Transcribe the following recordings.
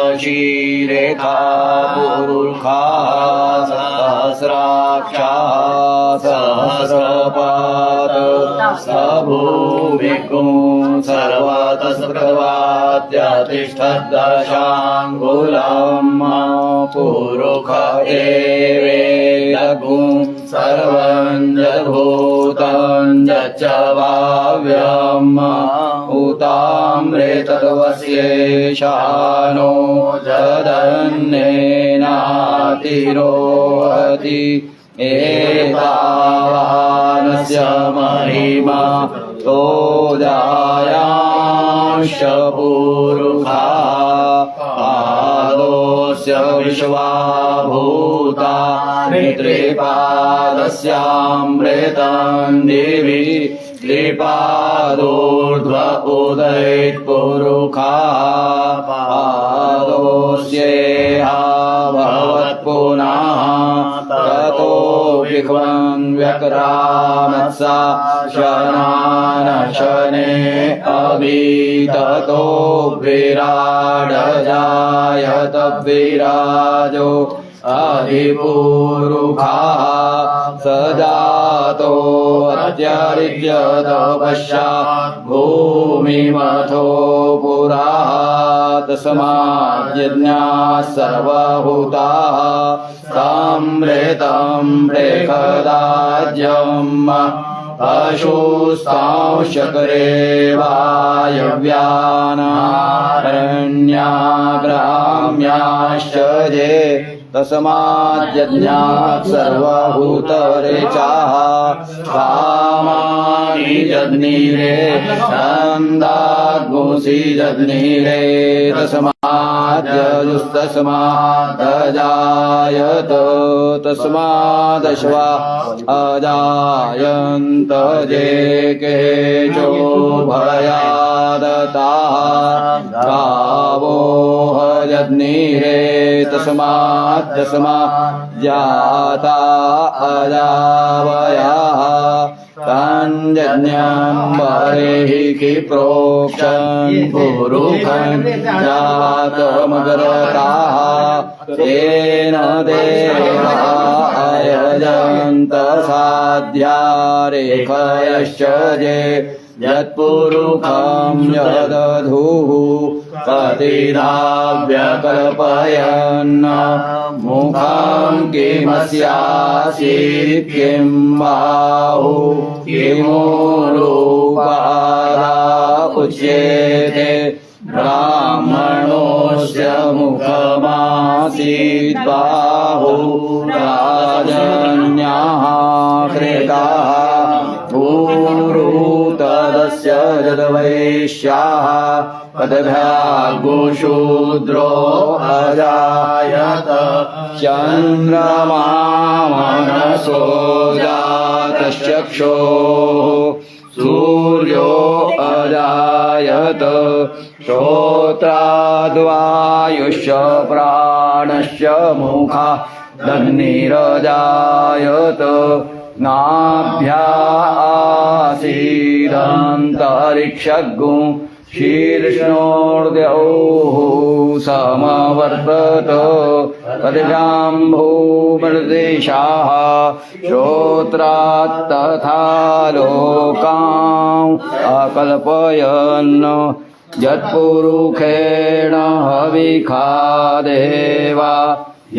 सहस्रशीरेखा पुरुषा सहस्राक्षा सहस्रपाद सभूमिकुं सर्वतस्प्रवाद्यतिष्ठद्दशाङ्गुलं पुरुष एवेदगुं सर्वं यद्भूतं यच्च वाव्यम् उतामृतवस्येशानो जदन्नेनातिरोहति एतावानस्य महिमा तोजायांश पुरुषा पादोऽस्य विश्वाभूतानि त्रिपादस्यामृतं दिवि त्रिपादोर्ध्व उदयेत् पुरुषा पादोऽस्येहा भवत् पुनः ततो विघ्नं व्यक्रामत्सा शनान शने अभिततो विराडजायत विराजो अधिपुरुषा सजातो अत्यरिज्यतपश्चात् भूमिमथो पुरा तस्माद्यज्ञाः सर्वभूताः समृतं प्रेखदाज्यम् पशुस्तांशकरे वायव्यानारण्याग्राम्याश्च ये तस्माद्यज्ञात् सर्वभूतरेचाः कामानि जज्ञिरे छन्दाग्मुषि जज्ञिरे तस्माद्यजुस्तस्मादजायत तस्मादश्वा अजायन्त जे केचो भयादताः गावो जज्ञिरे तस्मात् जाता अजावयाः तञ्जज्ञं बर्हिः प्रोक्षन् पुरुषं जातमग्रताः तेन देवा अयजन्त साध्या रेखयश्च ये यत्पुरुषं यदधुः कतिधा व्यकल्पयन् मुखं किमस्यासीत् किं बाहु किमुरुपादा उच्यते ब्राह्मणोऽस्य मुखमासीत् बाहु राजन्याः कृताः तदस्य यद्वैश्याः पदभ्यागुशूद्रो अजायत चन्द्रमा मनसो जातश्चक्षुः सूर्यो अजायत श्रोत्राद्वायुश्च प्राणश्च मुखा दग्निरजायत नाभ्यासीदन्तरिक्षगुं शीर्ष्णोर्द्यौः समवर्तत पदजाम्भूमृदेशाः श्रोत्रात् तथा लोकान् अकल्पयन् यत्पुरुषेण हविखा देवा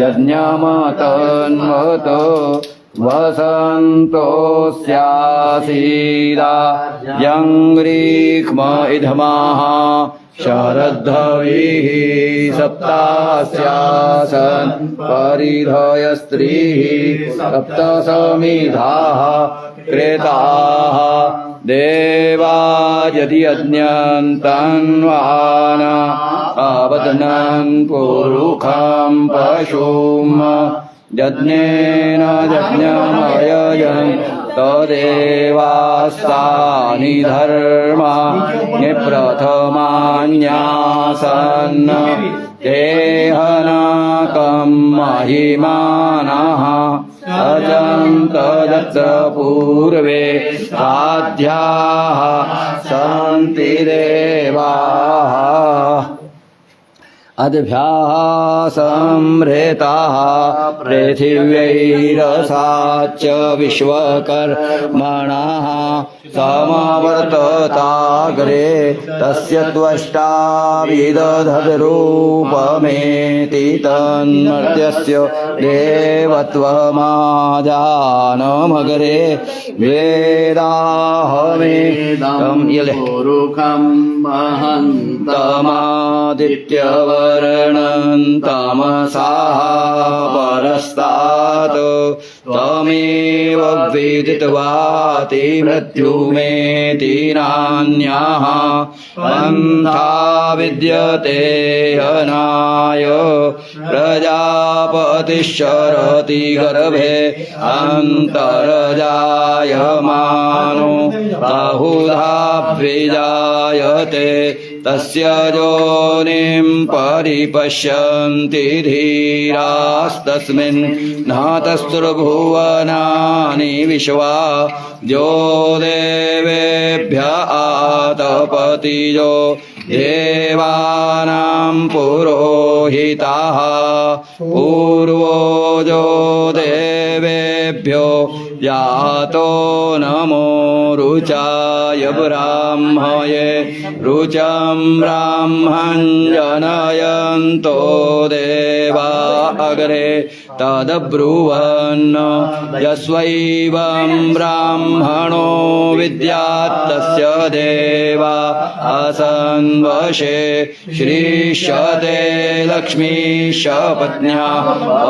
यज्ञमतन्वत वसन्तोऽस्यासीदा यङ्ग्रीक्ष्म इधमाः शरद्धविः सप्तास्यासन् परिधय स्त्रीः सप्तसमिधाः कृताः देवा यदि यज्ञन्तन्वान अवदनं पुरुषं पशुम् यज्ञेन यज्ञमयजन् तदेवास्तानि धर्मा प्रथमान्यासन् देहनाकं महिमानः अजन्त यत्र पूर्वे साध्याः सन्ति देवाः अद्भ्याः संहृताः पृथिव्यैरसाच्च विश्वकर्मणः समवर्तताग्रे तस्य त्वष्टा विदधद्रूपमेति तन्मर्त्यस्य देवत्वमाजानमग्रे वेदाहमेदं रुखं महन्तमादित्यवर्णं तमसाः परस्तात् त्वमेव विदित्वाति मृत्युमेति नान्यः पन्था विद्यते अनाय प्रजापतिश्चरति गर्भे अन्तर्जायमानो बहुधा विजायते तस्य योनिं परिपश्यन्ति धीरास्तस्मिन् नातस्तुर्भुवनानि विश्वा जो देवेभ्य आतपतिजो देवानां पुरोहिताः पूर्वोजो देवेभ्यो यातो नमो रुचाय ब्राह्मये रुचं ब्राह्मं जनयन्तो देवा अग्रे तदब्रुवन् यस्वैवं ब्राह्मणो विद्यात्तस्य देवा असन्वशे श्रीशते लक्ष्मीश पत्न्या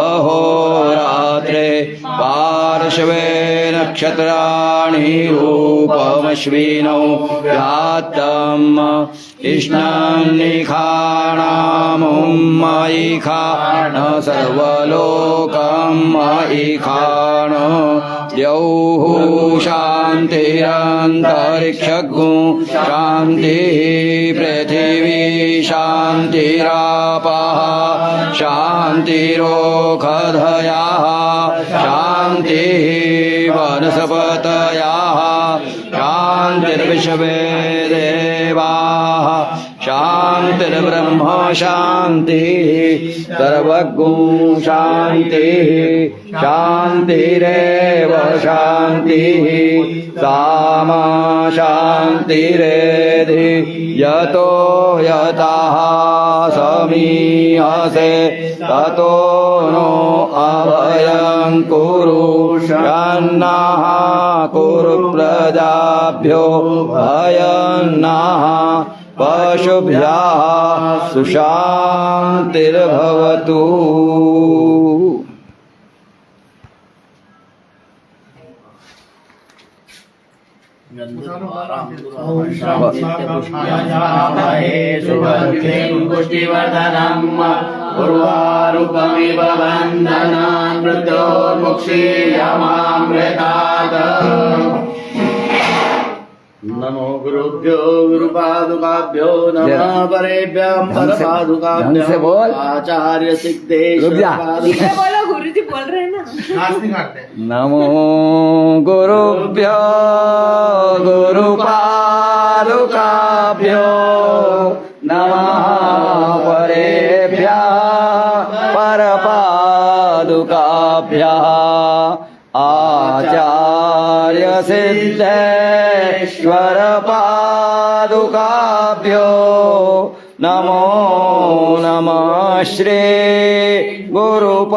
अहोरात्रे पार्श्वे नक्षत्राणि रूपमश्विनौ व्यात्तम् इष्णान्निखाणामुम्मयि खाण सर्वलोकमयि खाण द्यौः शान्तिरन्तरिक्षगु शान्तिः पृथिवी शान्तिरापः शान्तिरोषधयः शान्तिः वनस्पतयः शान्तिर्विश्वे देवाः शान्तिर्ब्रह्म शान्तिः सर्वगु शान्तिः शान्तिरेव शान्तिः सामा शान्तिरेधि यतो यतः समीहसे ततो नो अभयं कुरु शन्नः कुरु प्रजाभ्यो भयन्नः पशुभ्यः सुशान्तिर्भवतु। उर्वारुकमिव बन्धनान् मृत्योर्मुक्षीयमामृतात्। नमो गुरुभ्यो गुरुपादुकाभ्यो नमः परेभ्यः परपादुकाभ्यो आचार्य सिद्धेश बोलो गुरुजी बोल रहे हैं ना। नमो गुरुभ्यो गुरुपादुकाभ्यो नमः परेभ्यः परपादुकाभ्यः आचार्य सिद्धेश्वर पादुकाभ्यो नमो नमः श्री गुरुपादुकाभ्यः।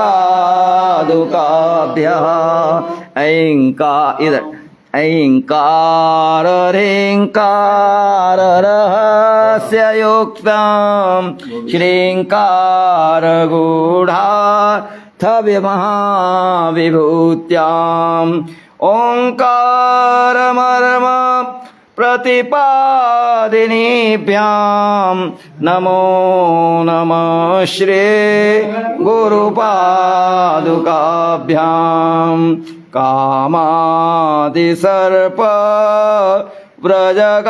ऐंकार ह्रींकार रहस्ययुक्तं श्रींकार गूढार्थविमहाविभूत्याम् ओंकारमर्म प्रतिपादिनीभ्यां नमो नमः श्री गुरुपादुकाभ्यां। कामादिसर्प व्रजगारुडाभ्यां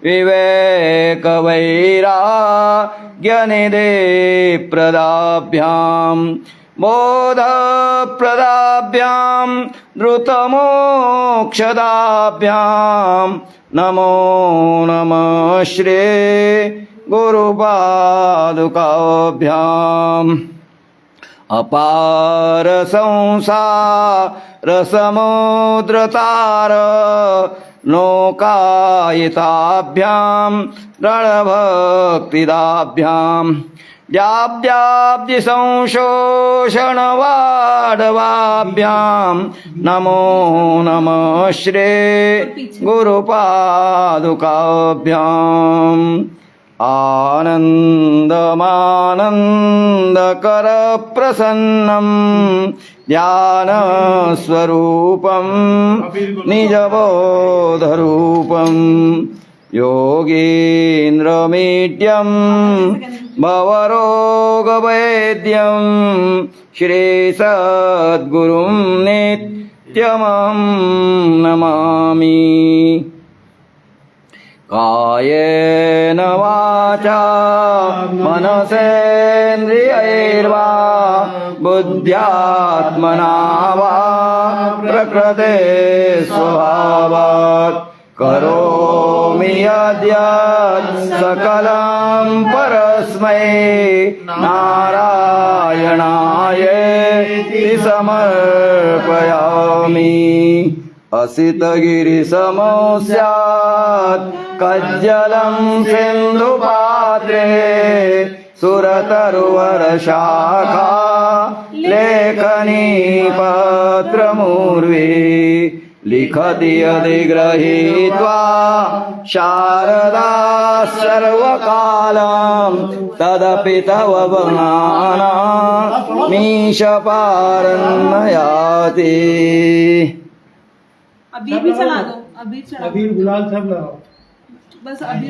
विवेकवैराग्यनिधिप्रदाभ्यां बोधप्रदाभ्यां द्रुतमोक्षदाभ्यां नमो नमः श्री गुरुपादुकाभ्याम् अपार संसार समुद्रतार नौकायिताभ्यां रणभक्तिदाभ्यां व्याप्याब्धि संशोषणवाडवाभ्यां नमो नमः श्री गुरुपादुकाभ्याम् आनन्दमानन्दकरप्रसन्नं ध्यानस्वरूपं निजबोधरूपं योगीन्द्रमीड्यं भवरोगवैद्यं श्रीसद्गुरुं नित्यमहं नमामि कायेन वाचा मनसेन्द्रियैर्वा बुद्ध्यात्मना वा प्रकृते स्वभावात् करोमि यद्यत् सकलं परस्मै नारायणायेति समर्पयामि असितगिरिसमो स्यात् कज्जलं सिन्धुपात्रे सुरतरुवरशाखा लेखनी पत्रमुर्वी लिखति अधिगृहीत्वा शारदा सर्वकालं तदपि तव मीशपारन्नयाति अभी भी चला दो, अभी चला अभी गुलाल सब लगाओ। बस अभी